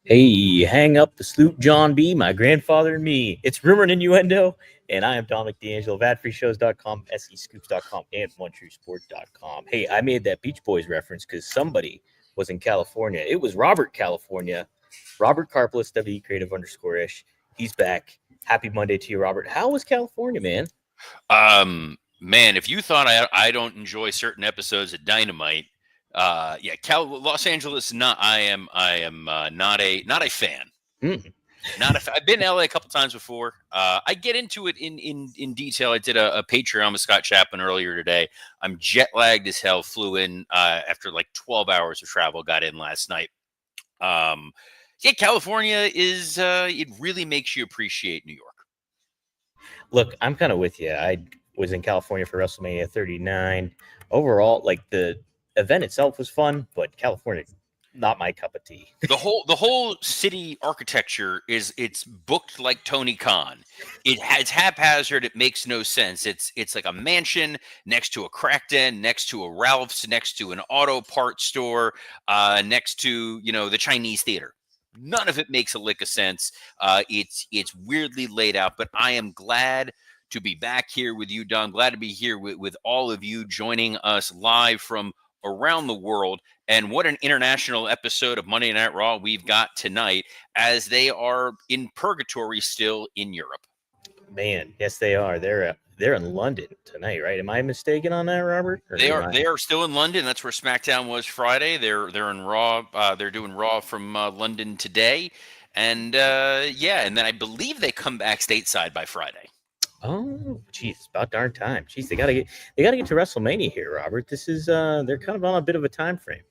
Hey, hang up the sloop, John B., my grandfather and me. It's Rumor and Innuendo, and I am Dominic D'Angelo of AdFreeShows.com, SEScoops.com, and OneTrueSport.com. Hey, I made that Beach Boys reference because somebody was in California. It was Robert, California. Robert Karplis, WE Creative _ish. He's back. Happy Monday to you, Robert. How was California, man? Man, if you thought I don't enjoy certain episodes of Dynamite, yeah, Los Angeles. I am not a fan. Mm. I've been to LA a couple times before. I get into it in detail. I did a Patreon with Scott Chapman earlier today. I'm jet lagged as hell. Flew in after like 12 hours of travel. Got in last night. Yeah, California is it really makes you appreciate New York. Look, I'm kind of with you. I was in California for WrestleMania 39. Overall, like the event itself was fun, but California, not my cup of tea. The whole city architecture it's booked like Tony Khan. It's haphazard. It makes no sense. It's like a mansion next to a crack den, next to a Ralph's, next to an auto parts store, next to the Chinese theater. None of it makes a lick of sense. It's weirdly laid out, but I am glad to be back here with you, Don. Glad to be here with all of you joining us live from around the world. And what an international episode of Monday Night Raw we've got tonight, as they are in purgatory still in Europe. Man, yes, they are. They're in London tonight, right? Am I mistaken on that, Robert? Or They am are I? they are still in London. That's where SmackDown was Friday. They're in Raw. They're doing Raw from London today, and yeah, and then I believe they come back stateside by Friday. Oh, geez, it's about darn time. Jeez, they gotta get to WrestleMania here, Robert. This is they're kind of on a bit of a time frame.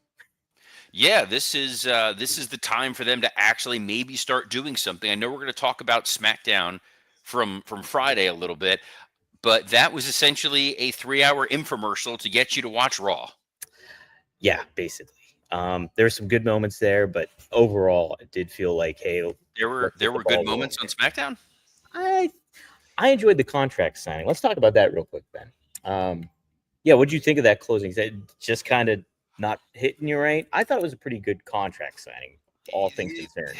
Yeah, this is the time for them to actually maybe start doing something. I know we're going to talk about SmackDown from Friday a little bit, but that was essentially a 3-hour infomercial to get you to watch Raw. Yeah, basically. There's some good moments there, but overall, it did feel like, hey, There were let's there get the were good ball rolling moments on here. SmackDown. I I enjoyed the contract signing. Let's talk about that real quick, Ben. Yeah, what did you think of that closing? Is that just kind of not hitting you right? I thought it was a pretty good contract signing, all things concerned.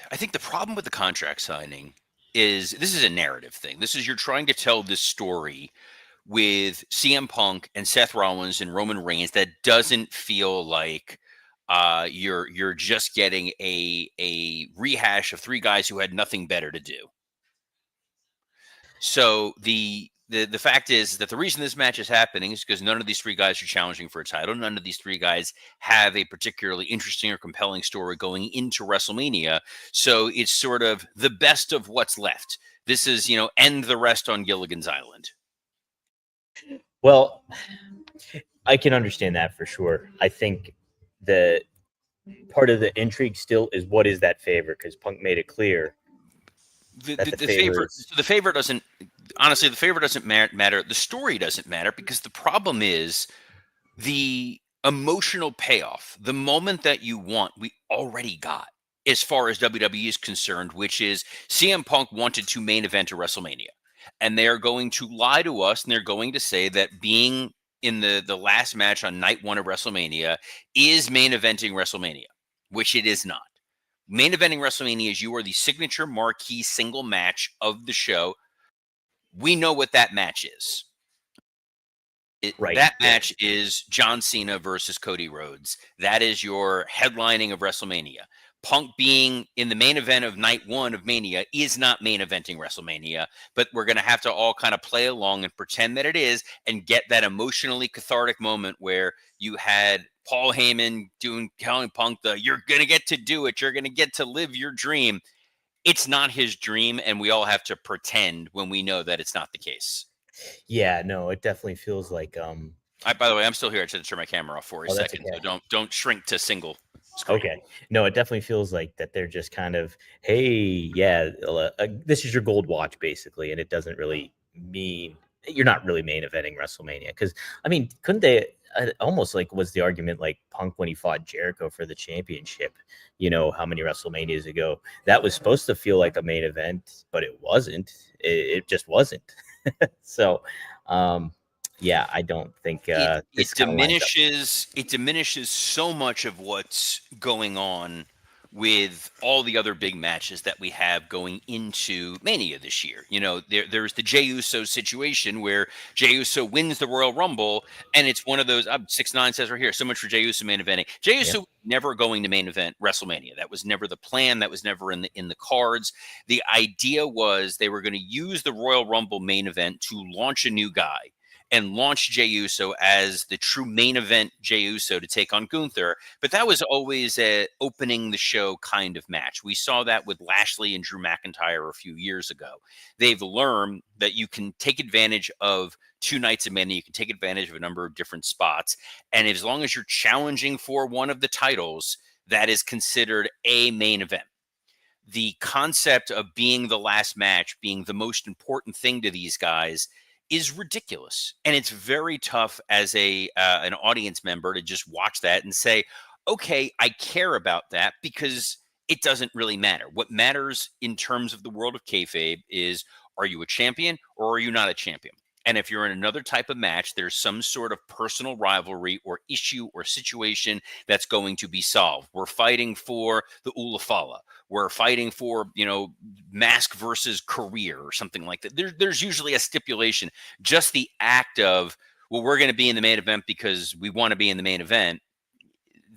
I think the problem with the contract signing is this is a narrative thing. This is you're trying to tell this story with CM Punk and Seth Rollins and Roman Reigns that doesn't feel like you're just getting a rehash of three guys who had nothing better to do. So the fact is that the reason this match is happening is because none of these three guys are challenging for a title. None of these three guys have a particularly interesting or compelling story going into WrestleMania. So it's sort of the best of what's left. This is, end the rest on Gilligan's Island. Well, I can understand that for sure. I think the part of the intrigue still is what is that favor? Because Punk made it clear The, that the, the the favor favor is the favor doesn't honestly the favor doesn't matter. The story doesn't matter because the problem is the emotional payoff, the moment that you want, we already got as far as WWE is concerned, which is CM Punk wanted to main event a WrestleMania. And they are going to lie to us and they're going to say that being in the last match on night one of WrestleMania is main eventing WrestleMania, which it is not. Main eventing WrestleMania is you are the signature marquee single match of the show. We know what that match is. right. That Yeah. match is John Cena versus Cody Rhodes. That is your headlining of WrestleMania. Punk being in the main event of night one of Mania is not main eventing WrestleMania, but we're going to have to all kind of play along and pretend that it is and get that emotionally cathartic moment where you had Paul Heyman telling Punk you're going to get to do it. You're going to get to live your dream. It's not his dream, and we all have to pretend when we know that it's not the case. Yeah, no, it definitely feels like By the way, I'm still here. I should turn my camera off for a oh, that's second, okay. so don't shrink to single screen. Okay. No, it definitely feels like that they're just kind of, hey, yeah, this is your gold watch, basically. And it doesn't really mean you're not really main eventing WrestleMania. Because, I mean, couldn't they almost like was the argument like Punk when he fought Jericho for the championship, how many WrestleManias ago? That was supposed to feel like a main event, but it wasn't. It just wasn't. So, yeah, I don't think It this it kind of lines up. diminishes it diminishes so much of what's going on with all the other big matches that we have going into Mania this year. You know, there's the Jey Uso situation where Jey Uso wins the Royal Rumble, and it's one of those. 6ix9ine says right here, so much for Jey Uso main eventing. Jey Yeah. Uso never going to main event WrestleMania. That was never the plan. That was never in the cards. The idea was they were going to use the Royal Rumble main event to launch a new guy and launch Jey Uso as the true main event Jey Uso to take on Gunther. But that was always a opening the show kind of match. We saw that with Lashley and Drew McIntyre a few years ago. They've learned that you can take advantage of 2 nights of Mania. You can take advantage of a number of different spots. And as long as you're challenging for one of the titles, that is considered a main event. The concept of being the last match, being the most important thing to these guys, is ridiculous, and it's very tough as an audience member to just watch that and say, okay, I care about that, because it doesn't really matter. What matters in terms of the world of kayfabe is, are you a champion or are you not a champion? And if you're in another type of match, there's some sort of personal rivalry or issue or situation that's going to be solved. We're fighting for the Ulafala. We're fighting for, mask versus career or something like that. There's usually a stipulation. Just the act of, well, we're going to be in the main event because we want to be in the main event,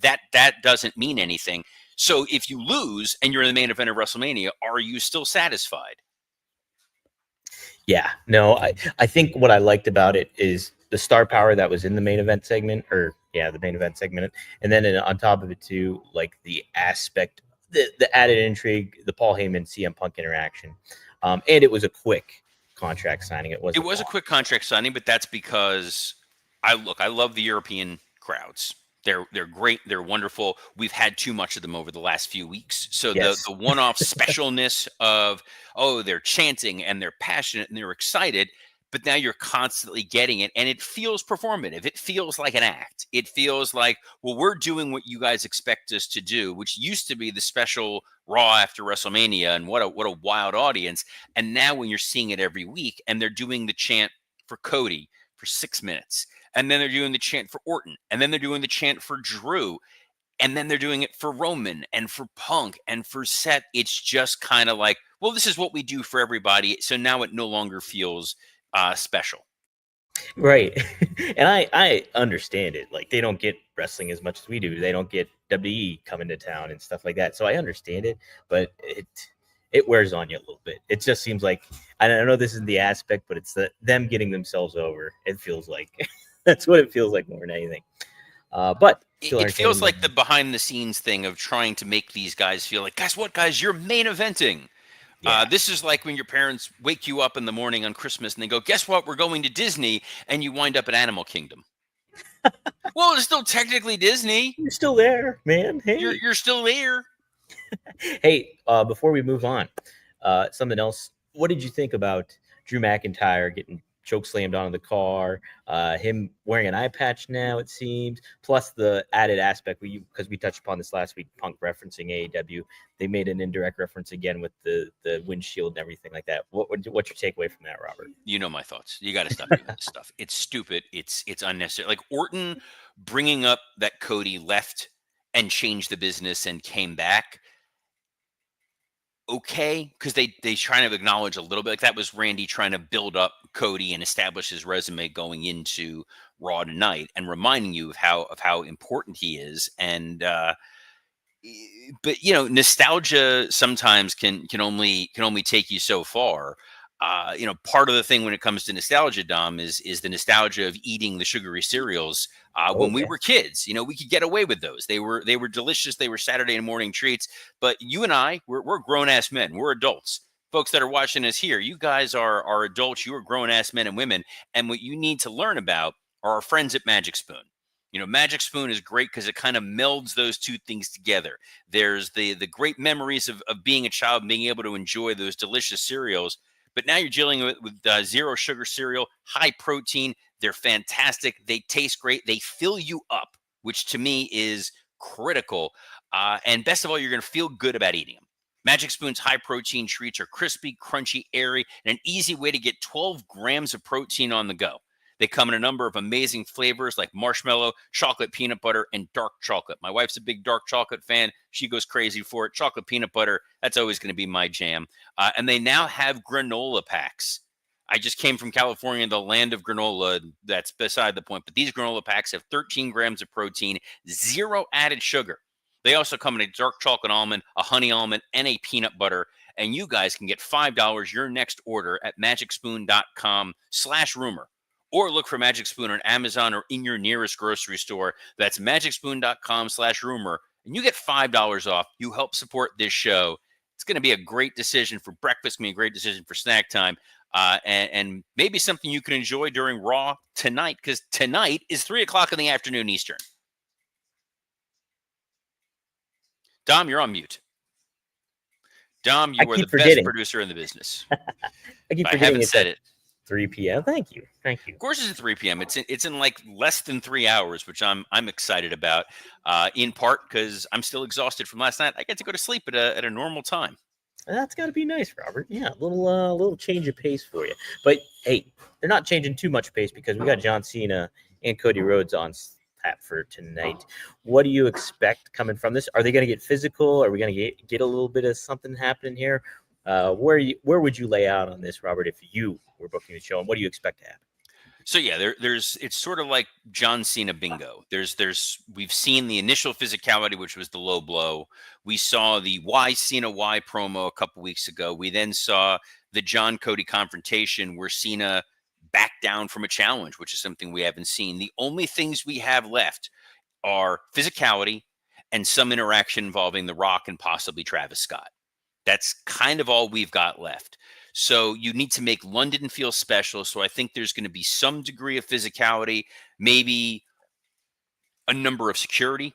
that doesn't mean anything. So if you lose and you're in the main event of WrestleMania, are you still satisfied? Yeah, no, I think what I liked about it is the star power that was in the main event segment, the main event segment, and then on top of it too, like the aspect, the added intrigue, the Paul Heyman CM Punk interaction, and it was a quick contract signing. It wasn't. It was a quick contract signing, but that's because I love the European crowds. They're great. They're wonderful. We've had too much of them over the last few weeks. So Yes. the one-off specialness of, oh, they're chanting and they're passionate and they're excited, but now you're constantly getting it, and it feels performative. It feels like an act. It feels like, well, we're doing what you guys expect us to do, which used to be the special Raw after WrestleMania, and what a wild audience. And now when you're seeing it every week, and they're doing the chant for Cody for 6 minutes, and then they're doing the chant for Orton, and then they're doing the chant for Drew, and then they're doing it for Roman and for Punk and for Seth. It's just kind of like, well, this is what we do for everybody. So now it no longer feels special. Right. And I understand it. Like, they don't get wrestling as much as we do. They don't get WWE coming to town and stuff like that. So I understand it, but it wears on you a little bit. It just seems like, I don't know, this is the aspect, but it's them getting themselves over. It feels like that's what it feels like more than anything. But still It feels like entertaining. the behind the scenes thing of trying to make these guys feel like, guess what, guys, you're main eventing. Yeah. This is like when your parents wake you up in the morning on Christmas and they go, guess what? We're going to Disney. And you wind up at Animal Kingdom. Well, it's still technically Disney. You're still there, man. Hey. You're still there. Hey, before we move on, something else. What did you think about Drew McIntyre getting choke slammed onto the car? Him wearing an eye patch now, it seems. Plus the added aspect, because we touched upon this last week, Punk referencing AEW. They made an indirect reference again with the windshield and everything like that. What's your takeaway from that, Robert? You know my thoughts. You got to stop doing this stuff. It's stupid. It's unnecessary. Like Orton bringing up that Cody left and changed the business and came back. Okay, because they trying to acknowledge a little bit, like that was Randy trying to build up Cody and establish his resume going into Raw tonight, and reminding you of how important he is. And but nostalgia sometimes can only take you so far. Part of the thing when it comes to nostalgia, Dom, is the nostalgia of eating the sugary cereals when we were kids. We could get away with those. They were delicious. They were Saturday morning treats. But you and I, we're grown ass men. We're adults. Folks that are watching us here, you guys are adults. You are grown ass men and women. And what you need to learn about are our friends at Magic Spoon. Magic Spoon is great because it kind of melds those two things together. There's the great memories of being a child, being able to enjoy those delicious cereals. But now you're dealing with zero sugar cereal, high protein. They're fantastic. They taste great. They fill you up, which to me is critical. And best of all, you're going to feel good about eating them. Magic Spoon's high protein treats are crispy, crunchy, airy, and an easy way to get 12 grams of protein on the go. They come in a number of amazing flavors like marshmallow, chocolate, peanut butter, and dark chocolate. My wife's a big dark chocolate fan. She goes crazy for it. Chocolate peanut butter, that's always going to be my jam. And they now have granola packs. I just came from California, the land of granola. That's beside the point. But these granola packs have 13 grams of protein, 0 added sugar. They also come in a dark chocolate almond, a honey almond, and a peanut butter. And you guys can get $5 your next order at magicspoon.com/rumor. Or look for Magic Spoon on Amazon or in your nearest grocery store. That's magicspoon.com/rumor. And you get $5 off. You help support this show. It's going to be a great decision for breakfast, going to be a great decision for snack time. And maybe something you can enjoy during Raw tonight, because tonight is 3 o'clock in the afternoon Eastern. Dom, you're on mute. Dom, you are the best producer in the business. I haven't said it. 3 p.m. Thank you. Of course, it's at 3 p.m. It's in like less than 3 hours, which I'm excited about. In part because I'm still exhausted from last night. I get to go to sleep at a normal time. That's got to be nice, Robert. Yeah, a little change of pace for you. But hey, they're not changing too much pace because we got John Cena and Cody Rhodes on tap for tonight. What do you expect coming from this? Are they going to get physical? Are we going to get a little bit of something happening here? Where would you lay out on this, Robert, if you were booking the show, and what do you expect to happen? So yeah, it's sort of like John Cena bingo. We've seen the initial physicality, which was the low blow. We saw the Why Cena Why promo a couple weeks ago. We then saw the John Cody confrontation where Cena backed down from a challenge, which is something we haven't seen. The only things we have left are physicality and some interaction involving The Rock and possibly Travis Scott. That's kind of all we've got left. So you need to make London feel special. So I think there's going to be some degree of physicality, maybe a number of security.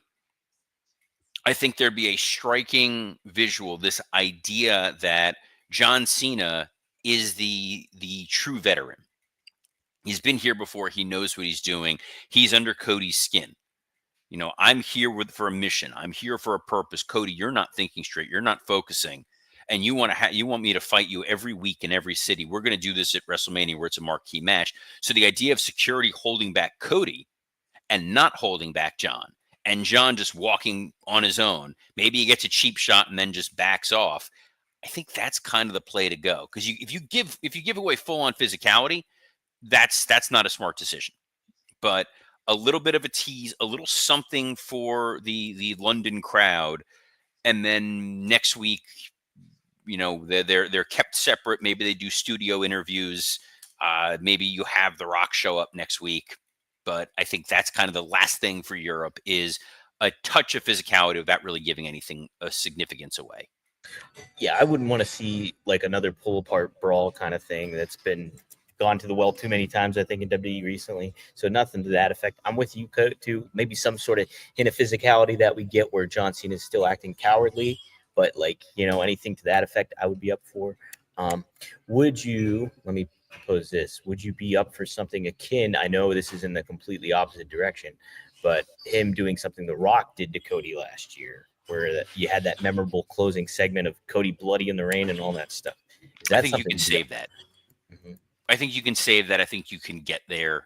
I think there'd be a striking visual, this idea that John Cena is the true veteran. He's been here before. He knows what he's doing. He's under Cody's skin. You know, I'm here for a mission. I'm here for a purpose. Cody, you're not thinking straight. You're not focusing. And you want me to fight you every week in every city. We're going to do this at WrestleMania where it's a marquee match. So the idea of security holding back Cody and not holding back John, and John just walking on his own, maybe he gets a cheap shot and then just backs off. I think that's kind of the play to go. Because if you give away full on physicality, that's not a smart decision. But a little bit of a tease, a little something for the London crowd, and then next week, you know, they're kept separate. Maybe they do studio interviews. Maybe you have The Rock show up next week. But I think that's kind of the last thing for Europe is a touch of physicality without really giving anything of significance away. Yeah, I wouldn't want to see like another pull apart brawl kind of thing that's been gone to the well too many times, I think, in WWE recently. So nothing to that effect. I'm with you too. Maybe some sort of hint of physicality that we get where John Cena is still acting cowardly, but like, you know, anything to that effect, I would be up for. Would you, let me pose this, would you be up for something akin? I know this is in the completely opposite direction, but him doing something The Rock did to Cody last year, where you had that memorable closing segment of Cody bloody in the rain and all that stuff. I think you can save that. Mm-hmm. I think you can save that. I think you can get there.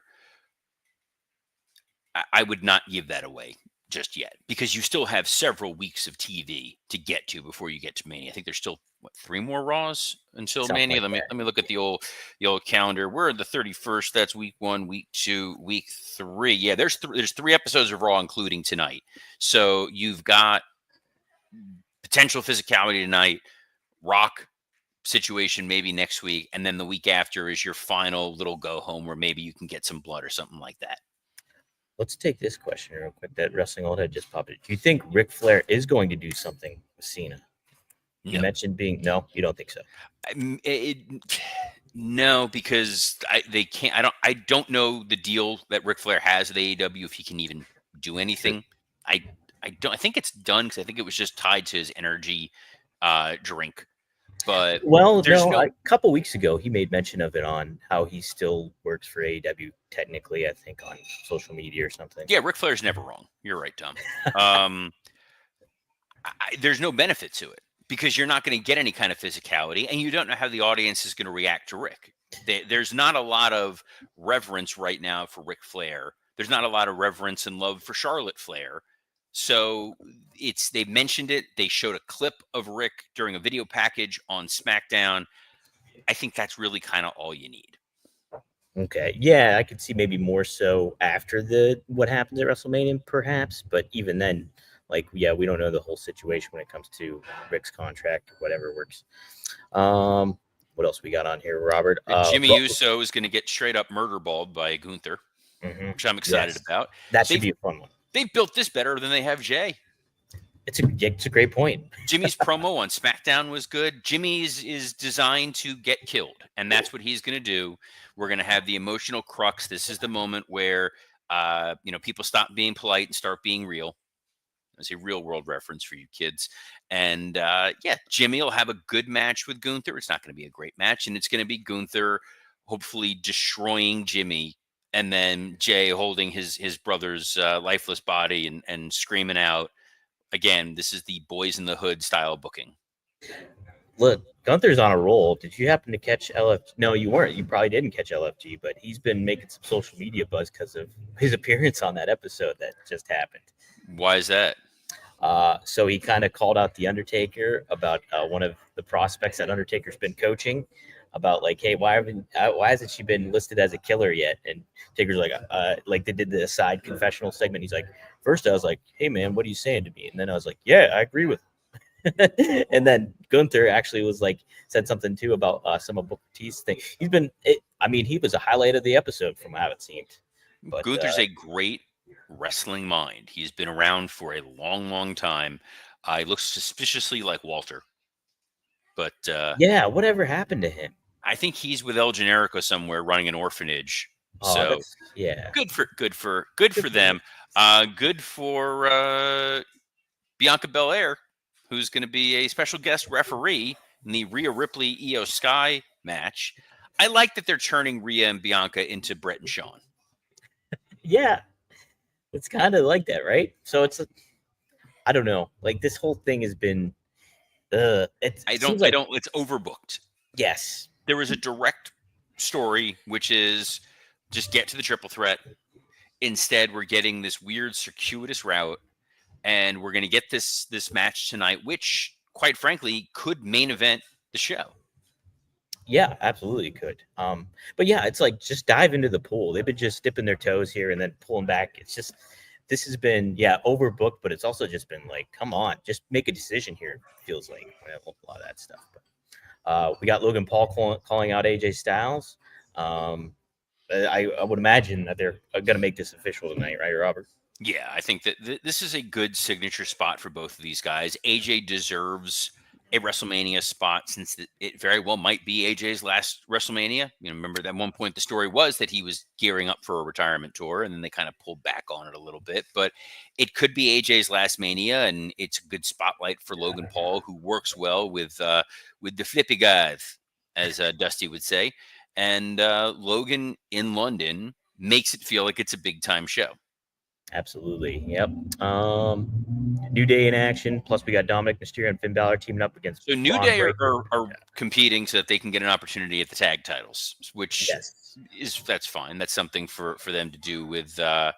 I would not give that away just yet because you still have several weeks of TV to get to before you get to Mania. I think there's still 3 more Raws until Something Mania. Let me look at the old calendar. We're the 31st. That's week 1, week 2, week 3. Yeah, there's 3 episodes of Raw, including tonight. So you've got potential physicality tonight, Rock situation maybe next week, and then the week after is your final little go home where maybe you can get some blood or something like that. Let's take this question real quick. That Wrestling Old Head just popped it. Do you think Ric Flair is going to do something with Cena? No. You mentioned no, you don't think so? No, because they can't. I don't know the deal that Ric Flair has with AEW, if he can even do anything. Sure. I think it's done because I think it was just tied to his energy drink. But a couple weeks ago, he made mention of it on how he still works for AEW, technically, I think, on social media or something. Yeah, Ric Flair's never wrong. You're right, Tom. There's no benefit to it because you're not going to get any kind of physicality, and you don't know how the audience is going to react to Rick. There's not a lot of reverence right now for Ric Flair. There's not a lot of reverence and love for Charlotte Flair. So they mentioned it. They showed a clip of Rick during a video package on SmackDown. I think that's really kind of all you need. Okay. Yeah, I could see maybe more so after what happens at WrestleMania, perhaps. But even then, like, yeah, we don't know the whole situation when it comes to Rick's contract or whatever works. What else we got on here, Robert? Jimmy Uso is going to get straight up murder balled by Gunther, which I'm excited about. That should be a fun one. They've built this better than they have Jay. It's a great point. Jimmy's promo on SmackDown was good. Jimmy's is designed to get killed, and that's what he's going to do. We're going to have the emotional crux. This is the moment where people stop being polite and start being real. It's a real world reference for you kids. And Jimmy will have a good match with Gunther. It's not going to be a great match, and it's going to be Gunther hopefully destroying Jimmy, and then Jay holding his brother's lifeless body and screaming out. Again, this is the Boys in the Hood style booking. Look, Gunther's on a roll. Did you happen to catch LFG? No, you weren't. You probably didn't catch LFG, but he's been making some social media buzz because of his appearance on that episode that just happened. Why is that? So he kind of called out the Undertaker about one of the prospects that Undertaker's been coaching about, like, hey, why hasn't she been listed as a killer yet? And Taker's like they did the side confessional segment. He's like, first I was like, hey man, what are you saying to me? And then I was like, yeah, I agree with him. And then Gunther actually was like, said something too about some of Booker T's thing. He was a highlight of the episode from how it seemed. But Gunther's a great wrestling mind. He's been around for a long time. He looks suspiciously like Walter. But yeah, whatever happened to him? I think he's with El Generico somewhere running an orphanage. So yeah, good for them. Good for Bianca Belair, who's going to be a special guest referee in the Rhea Ripley Io Sky match. I like that they're turning Rhea and Bianca into Brett and Shawn. Yeah, it's kind of like that, right? So it's, I don't know, like this whole thing has been, it's overbooked. Yes, there was a direct story, which is just get to the triple threat. Instead, we're getting this weird circuitous route, and we're going to get this match tonight, which, quite frankly, could main event the show. Yeah, absolutely could. But yeah, it's like, just dive into the pool. They've been just dipping their toes here and then pulling back. It's just, this has been, overbooked, but it's also just been like, come on, just make a decision here. It feels like a lot of that stuff. But we got Logan Paul calling out AJ Styles. I would imagine that they're going to make this official tonight, right, Robert? Yeah, I think that this is a good signature spot for both of these guys. AJ deserves a WrestleMania spot, since it very well might be AJ's last WrestleMania. Remember, at one point the story was that he was gearing up for a retirement tour, and then they kind of pulled back on it a little bit. But it could be AJ's last Mania, and it's a good spotlight for Logan Paul, who works well with the flippy guys, as Dusty would say. And Logan in London makes it feel like it's a big time show. Absolutely. Yep. New Day in action. Plus, we got Dominic Mysterio and Finn Balor teaming up against. So New Day are competing so that they can get an opportunity at the tag titles, which that's fine. That's something for them to do with. Oh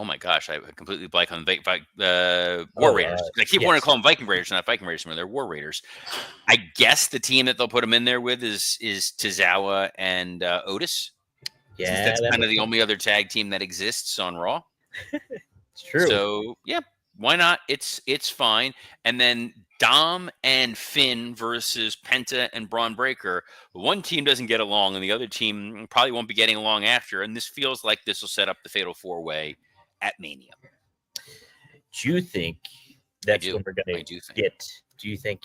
my gosh, I completely blank on War Raiders. I keep wanting to call them Viking Raiders, not Viking Raiders. They're War Raiders. I guess the team that they'll put them in there with is Tozawa and Otis. Yeah, that's kind of the only other tag team that exists on Raw. It's true. So yeah, why not? It's fine. And then Dom and Finn versus Penta and Braun Breaker. One team doesn't get along, and the other team probably won't be getting along after. And this feels like this will set up the Fatal 4-Way at Mania. Do you think that's when we're going to get? Do you think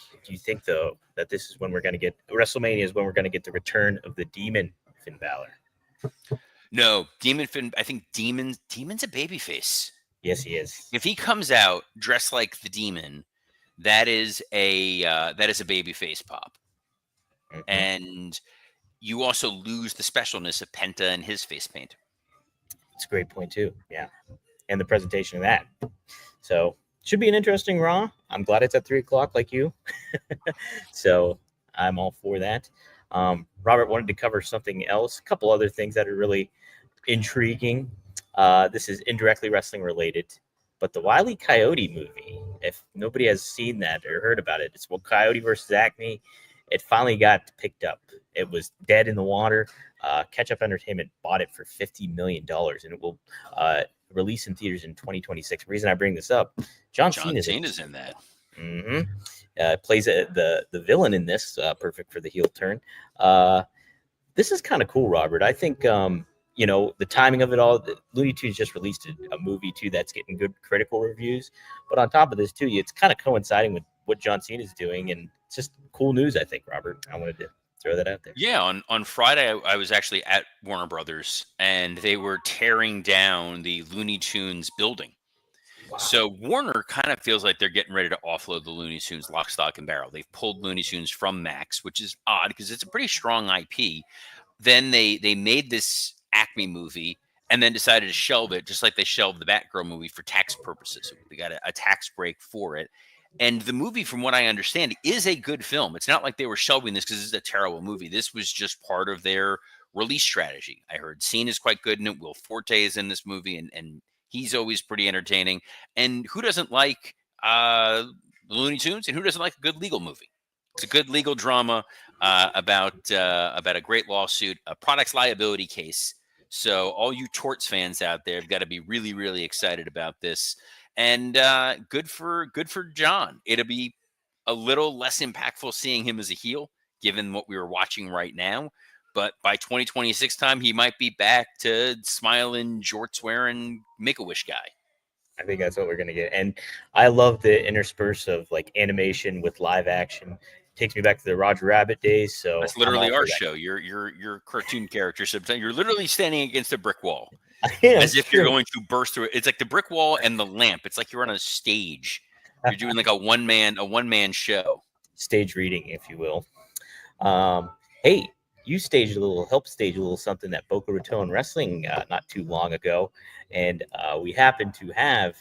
though that this is when we're going to get WrestleMania? Is when we're going to get the return of the Demon Finn Balor? No, Demon Finn. I think Demon's a babyface. Yes, he is. If he comes out dressed like the Demon, that is a babyface pop. Mm-hmm. And you also lose the specialness of Penta and his face paint. It's a great point too. Yeah, and the presentation of that. So should be an interesting Raw. I'm glad it's at 3:00 like you. So I'm all for that. Robert wanted to cover something else, a couple other things that are really intriguing. This is indirectly wrestling related, but the Wile E. Coyote movie, if nobody has seen that or heard about it, it's Coyote versus Acme. It finally got picked up. It was dead in the water. Catch Up Entertainment bought it for $50 million, and it will release in theaters in 2026. The reason I bring this up, John John Cena's Cena's in that. Mm-hmm. Plays the villain in this. Perfect for the heel turn. This is kind of cool, Robert. I think the timing of it all. Looney Tunes just released a movie too that's getting good critical reviews. But on top of this too, it's kind of coinciding with what John Cena is doing, and it's just cool news. I think, Robert. I wanted to throw that out there. Yeah, on Friday, I was actually at Warner Brothers, and they were tearing down the Looney Tunes building. Wow. So Warner kind of feels like they're getting ready to offload the Looney Tunes lock, stock, and barrel. They've pulled Looney Tunes from Max, which is odd because it's a pretty strong IP. Then they made this Acme movie and then decided to shelve it, just like they shelved the Batgirl movie for tax purposes. They got a tax break for it. And the movie, from what I understand, is a good film. It's not like they were shelving this because this is a terrible movie. This was just part of their release strategy. I heard Scene is quite good in it. Will Forte is in this movie, and he's always pretty entertaining. And who doesn't like Looney Tunes? And who doesn't like a good legal movie? It's a good legal drama about a great lawsuit, a products liability case. So all you torts fans out there have got to be really, really excited about this. And good for John. It'll be a little less impactful seeing him as a heel, given what we were watching right now. But by 2026 time, he might be back to smiling, jorts wearing, Make-A-Wish guy. I think that's what we're gonna get. And I love the intersperse of like animation with live action. Takes me back to the Roger Rabbit days. So That's I'm literally all our for that. show. Your cartoon character. Sometimes you're literally standing against a brick wall, Yeah, as if true. you're going to burst through it. It's like the brick wall and the lamp. It's like you're on a stage. You're doing like a one man show. Stage reading, if you will. Hey, you helped stage a little something at Boca Raton Wrestling not too long ago, and we happened to have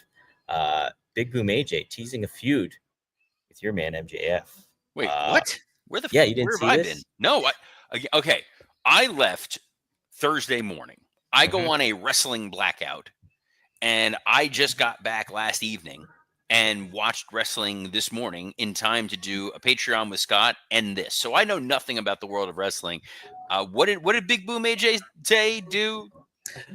Big Boom AJ teasing a feud with your man MJF. Wait, what? You didn't where see have I this? been? No, okay. I left Thursday morning. I go on a wrestling blackout, and I just got back last evening and watched wrestling this morning in time to do a Patreon with Scott and this. So I know nothing about the world of wrestling. What did Big Boom AJ say do?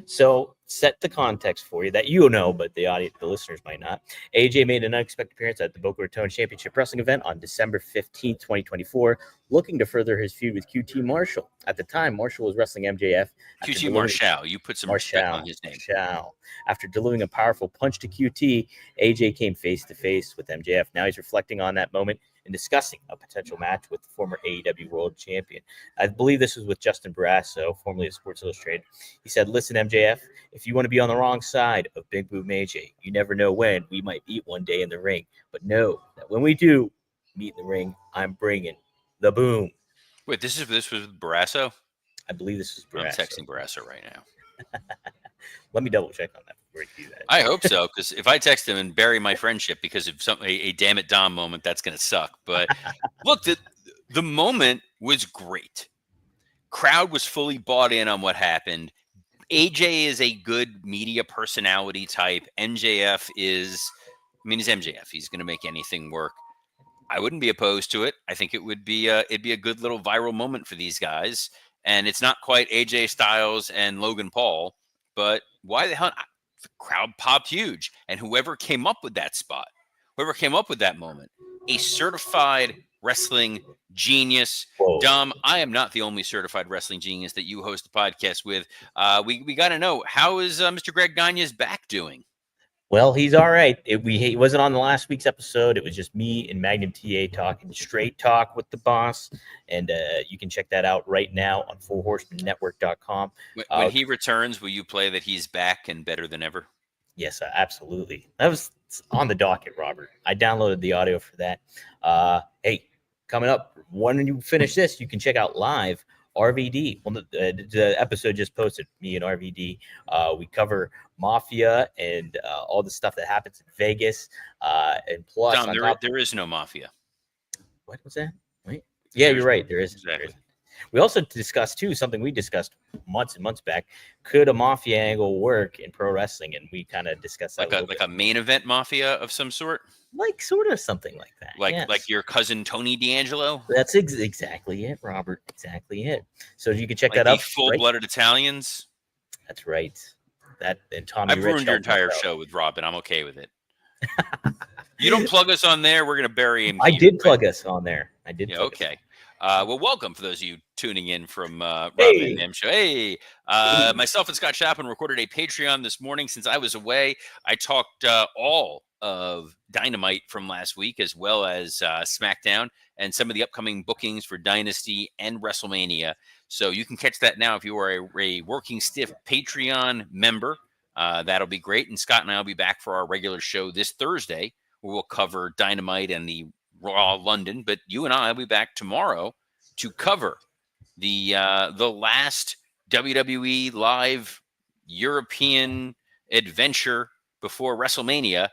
So set the context for you that you know, but the listeners might not. AJ made an unexpected appearance at the Boca Raton Championship Wrestling event on December 15th, 2024, looking to further his feud with QT Marshall. At the time, Marshall was wrestling MJF. QT Marshall. You put some respect on his name. Marshall. After delivering a powerful punch to QT, AJ came face to face with MJF. Now he's reflecting on that moment and discussing a potential match with the former AEW World Champion. I believe this was with Justin Barrasso, formerly of Sports Illustrated. He said, "Listen, MJF, if you want to be on the wrong side of Big Boom AJ, you never know when we might meet one day in the ring. But know that when we do meet in the ring, I'm bringing the boom." Wait, this was Barrasso? I believe this was Barrasso. I'm texting Barrasso right now. Let me double check on that before you do that. I hope so, because if I text him and bury my friendship because of a damn it Dom moment, that's going to suck. But look, the moment was great. Crowd was fully bought in on what happened. AJ is a good media personality type. MJF is, he's MJF. He's going to make anything work. I wouldn't be opposed to it. I think it'd be a good little viral moment for these guys. And it's not quite AJ Styles and Logan Paul, but why the hell? The crowd popped huge. And whoever came up with that spot, whoever came up with that moment, a certified wrestling genius. Whoa. Dom, I am not the only certified wrestling genius that you host a podcast with. We got to know, how is Mr. Greg Gagne's back doing? Well, he's all right. He wasn't on the last week's episode. It was just me and Magnum TA talking straight talk with the boss. And you can check that out right now on FullHorsemanNetwork.com. When he returns, will you play that he's back and better than ever? Yes, absolutely. That was on the docket, Robert. I downloaded the audio for that. Hey, coming up, when you finish this, you can check out live RVD. Well, the episode just posted, me and RVD. We cover Mafia and all the stuff that happens in Vegas. And plus, Tom, there is no Mafia. What was that? Wait. Yeah, you're right. There is. Exactly. We also discussed too something we discussed months and months back. Could a mafia angle work in pro wrestling? And we kind of discussed that Like a little a bit. main event mafia of some sort, Like sort of something like that. like Yes. your cousin Tony D'Angelo, That's exactly it, Robert. Exactly it. So you can check like that the out. full Right. blooded Italians. That's right. That and Tommy I've Rich ruined your helped us entire out. show with Robin. I'm okay with it. You don't plug us on there, we're gonna bury him I here. did But plug us on there. I did yeah, plug us. okay. Well, welcome for those of you tuning in from Robin and Hey, Them Show. Hey, hey, myself and Scott Chapman recorded a Patreon this morning since I was away. I talked all of Dynamite from last week, as well as SmackDown and some of the upcoming bookings for Dynasty and WrestleMania. So you can catch that now if you are a Working Stiff Patreon member. That'll be great. And Scott and I will be back for our regular show this Thursday, where we'll cover Dynamite and the Raw London. But you and I will be back tomorrow to cover the last WWE live European adventure before WrestleMania.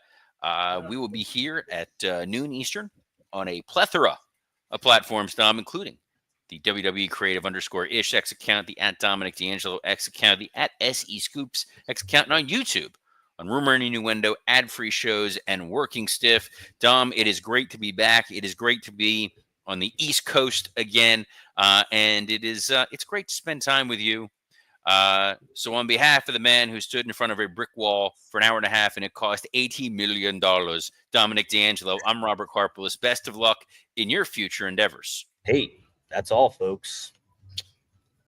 We will be here at noon Eastern on a plethora of platforms, Dom, including the WWE Creative _ish X account, the at Dominic D'Angelo X account, the at SE Scoops X account, and on YouTube on Rumor and Innuendo, ad-free shows, and Working Stiff. Dom, it is great to be back. It is great to be on the East Coast again, and it's great to spend time with you. So on behalf of the man who stood in front of a brick wall for an hour and a half and it cost $80 million, Dominic D'Angelo, I'm Robert Karpolis. Best of luck in your future endeavors. hey, that's all, folks.